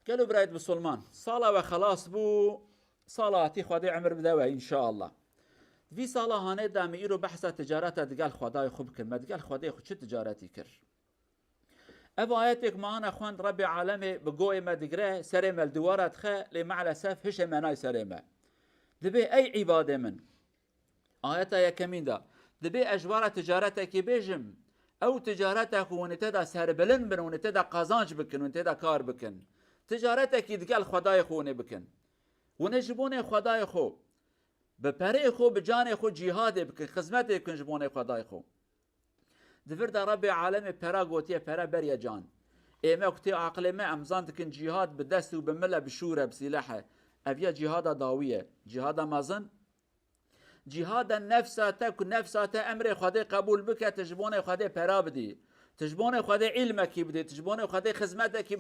قالوا برايت بسلمان صلاة وخلاص بو صلاتي خدای عمر بدوه ان شاء الله. في صلاة هانه دام ایرو بحث تجارت دگل خدای خوب کن مدگل خدای خود چه تجارتی کر. اف آیاتك معنا خوان رب عالمي بقوي ما دقره سريما الدوارات خا لمع الاسف هش مناي سريما دبي اي عباده من آياتا يا كمين دا دبي اجبار تجارتك بيجم او تجارتك ونتدا سربلن بن ونتدا قازانج بكن ونتدا كار بكن تجارتك يدقال خداي خوني بكن ونجبوني خداي خو بپره خو بجاني خو جهاد بكن خدمت بكن جبوني خداي خو دفر دا رب عالمي پرا قوتيه پرا بريا جان ايما وقتي عقل ما امزان دكن جهاد بدست وبملا بشوره بسلاحه افيا جهاد داويه جهاد مازن جهاد نفساتك نفسات امر خدای قبول بك تجبون خدای پرا بدي تجبون خدای علمك بدي تجبون خدای خدمتك بدي